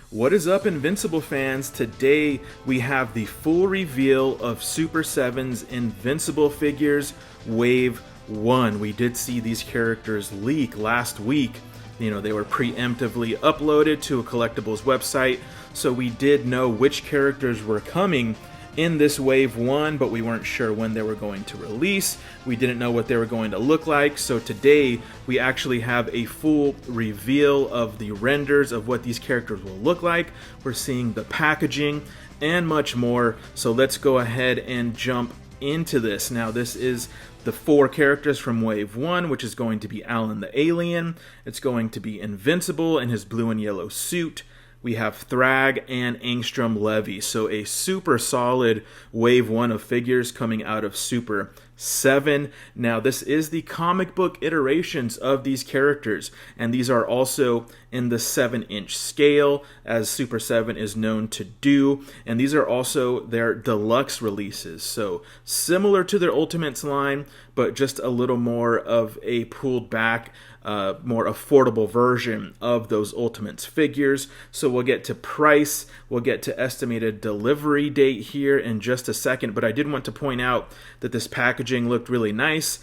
What is up, Invincible fans? Today we have the full reveal of Super7's Invincible figures Wave 1. We did see these characters leak last week. They were preemptively uploaded to a collectibles website, so we did know which characters were coming in this Wave 1, but we weren't sure when they were going to release. We didn't know what they were going to look like, so today we actually have a full reveal of the renders of what these characters will look like. We're seeing the packaging and much more, so let's go ahead and jump into this. Now, this is the 4 characters from Wave 1, which is going to be Alan the Alien. It's going to be Invincible in his blue and yellow suit. We have Thrag and Angstrom Levy. So a super solid Wave 1 of figures coming out of Super 7. Now, this is the comic book iterations of these characters, and these are also in the 7-inch scale, as Super 7 is known to do, and these are also their deluxe releases. So similar to their Ultimates line, but just a little more of a pulled back, more affordable version of those Ultimates figures. So we'll get to price, we'll get to estimated delivery date here in just a second, but I did want to point out that this packaging looked really nice,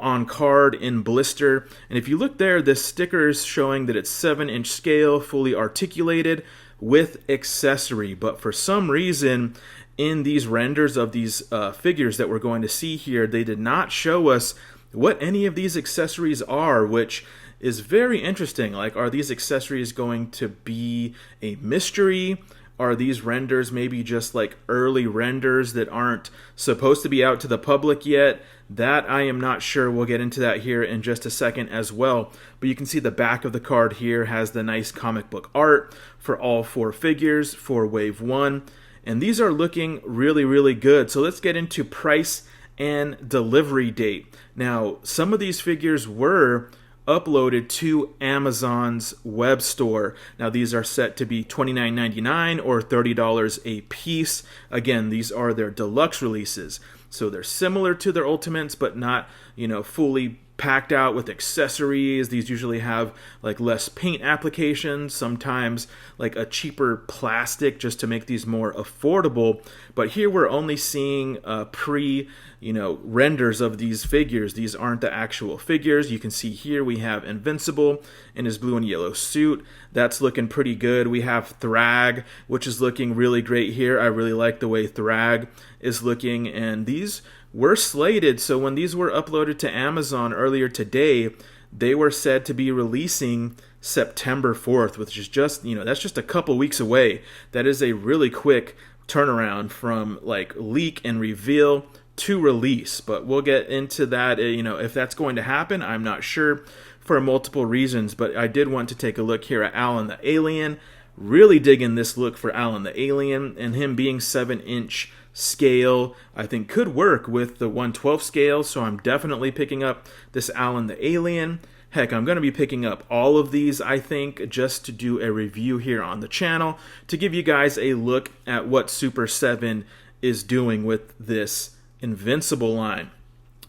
on card, in blister. And if you look there, this sticker is showing that it's 7-inch scale, fully articulated with accessory. But for some reason, in these renders of these figures that we're going to see here, they did not show us what any of these accessories are, which is very interesting. Like, are these accessories going to be a mystery? Are these renders maybe just like early renders that aren't supposed to be out to the public yet? That I am not sure. We'll get into that here in just a second as well. But you can see the back of the card here has the nice comic book art for all 4 figures for Wave 1. And these are looking really, really good. So let's get into price and delivery date. Now, some of these figures were uploaded to Amazon's web store. Now, these are set to be $29.99 or $30 a piece. Again, these are their deluxe releases. So they're similar to their Ultimates, but not, fully packed out with accessories. These usually have like less paint applications, sometimes like a cheaper plastic just to make these more affordable. But here we're only seeing renders of these figures. These aren't the actual figures. You can see here we have Invincible in his blue and yellow suit. That's looking pretty good. We have Thrag, which is looking really great here. I really like the way Thrag is looking, and these were slated. So when these were uploaded to Amazon earlier today, they were said to be releasing September 4th, which is just, that's just a couple weeks away. That is a really quick turnaround from like leak and reveal to release. But we'll get into that. If that's going to happen, I'm not sure for multiple reasons. But I did want to take a look here at Alan the Alien. Really digging this look for Alan the Alien, and him being 7-inch scale, I think could work with the 1/12 scale. So I'm definitely picking up this Alan the Alien. Heck, I'm going to be picking up all of these, I think, just to do a review here on the channel to give you guys a look at what Super 7 is doing with this Invincible line.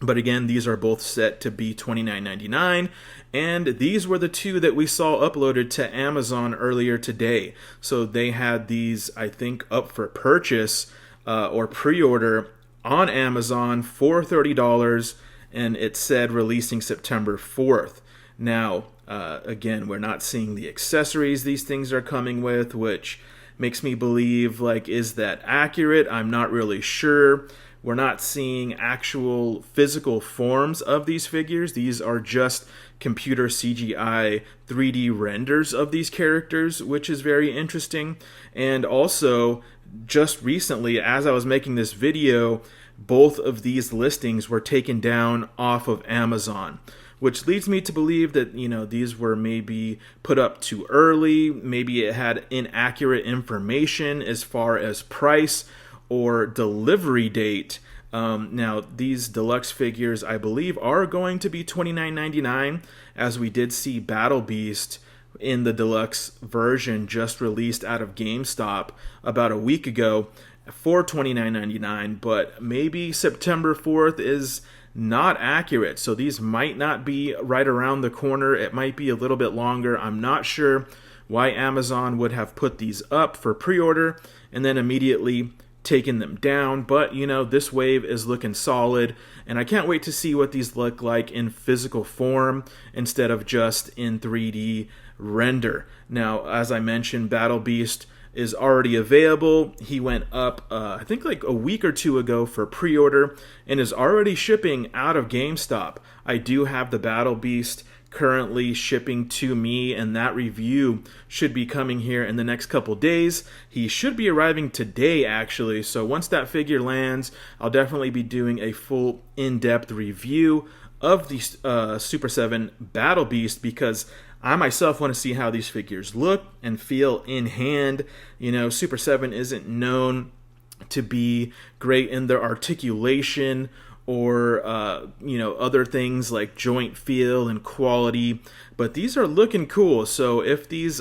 But again, these are both set to be $29.99, and these were the 2 that we saw uploaded to Amazon earlier today. So they had these, I think, up for purchase or pre-order on Amazon for $30, and it said releasing September 4th. Now, again, we're not seeing the accessories these things are coming with, which makes me believe, like, is that accurate? I'm not really sure. We're not seeing actual physical forms of these figures. These are just computer CGI 3D renders of these characters, which is very interesting. And also, just recently, as I was making this video, both of these listings were taken down off of Amazon, which leads me to believe that, these were maybe put up too early. Maybe it had inaccurate information as far as price or delivery date. Now, these deluxe figures, I believe, are going to be $29.99, as we did see Battle Beast in the deluxe version just released out of GameStop about a week ago for $29.99, but maybe September 4th is not accurate. So these might not be right around the corner. It might be a little bit longer. I'm not sure why Amazon would have put these up for pre-order and then immediately taken them down. But you know, this wave is looking solid, and I can't wait to see what these look like in physical form instead of just in 3D render. Now, as I mentioned, Battle Beast is already available. He went up I think like a week or two ago for pre-order and is already shipping out of GameStop. I do have the Battle Beast currently shipping to me, and that review should be coming here in the next couple days. He should be arriving today actually, so once that figure lands, I'll definitely be doing a full in-depth review of the Super 7 Battle Beast, because I myself want to see how these figures look and feel in hand. You know, Super 7 isn't known to be great in their articulation or you know, other things like joint feel and quality, but these are looking cool. So if this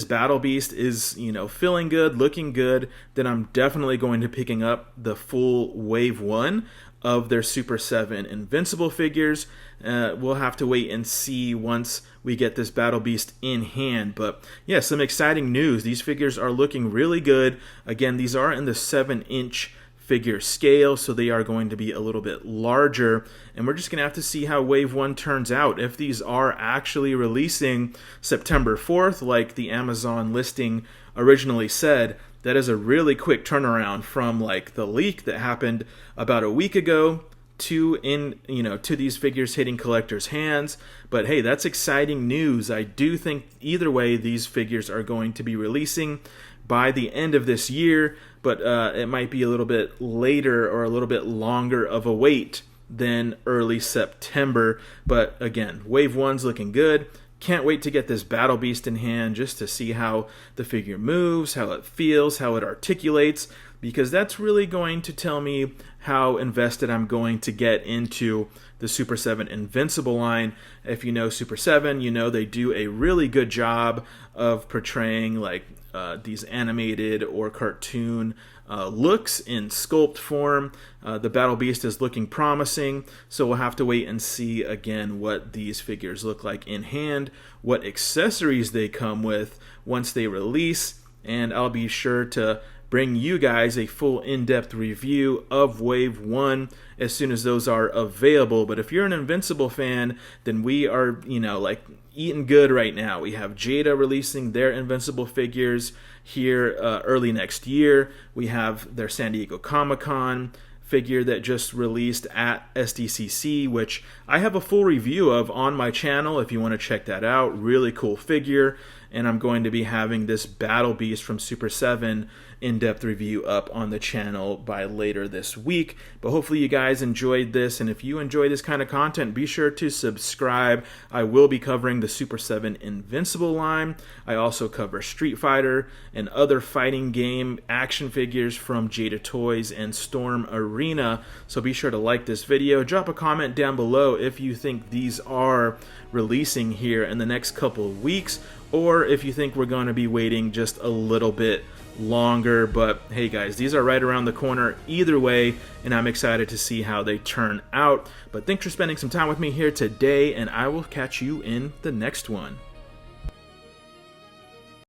Battle Beast is, you know, feeling good, looking good, then I'm definitely going to picking up the full Wave 1 of their Super 7 Invincible figures. We'll have to wait and see once we get this Battle Beast in hand. But yeah, some exciting news. These figures are looking really good. Again, these are in the 7-inch figure scale, so they are going to be a little bit larger, and we're just gonna have to see how Wave 1 turns out. If these are actually releasing September 4th like the Amazon listing originally said, that is a really quick turnaround from like the leak that happened about a week ago to these figures hitting collectors' hands. But hey, that's exciting news. I do think either way these figures are going to be releasing by the end of this year, but it might be a little bit later or a little bit longer of a wait than early September. But again, Wave 1's looking good. Can't wait to get this Battle Beast in hand just to see how the figure moves, how it feels, how it articulates, because that's really going to tell me how invested I'm going to get into the Super 7 Invincible line. If you know Super 7, you know they do a really good job of portraying like these animated or cartoon looks in sculpt form. The Battle Beast is looking promising, so we'll have to wait and see again what these figures look like in hand, what accessories they come with once they release, and I'll be sure to bring you guys a full in-depth review of Wave 1 as soon as those are available. But if you're an Invincible fan, then we are, you know, like eating good right now. We have Jada releasing their Invincible figures here early next year. We have their San Diego Comic-Con figure that just released at SDCC, which I have a full review of on my channel if you want to check that out. Really cool figure. And I'm going to be having this Battle Beast from Super 7 in-depth review up on the channel by later this week. But hopefully you guys enjoyed this, and if you enjoy this kind of content, be sure to subscribe. I will be covering the Super 7 Invincible line. I also cover Street Fighter and other fighting game action figures from Jada Toys and Storm Arena. So be sure to like this video. Drop a comment down below if you think these are releasing here in the next couple of weeks, or if you think we're going to be waiting just a little bit longer. But hey guys, these are right around the corner either way, and I'm excited to see how they turn out. But thanks for spending some time with me here today, and I will catch you in the next one.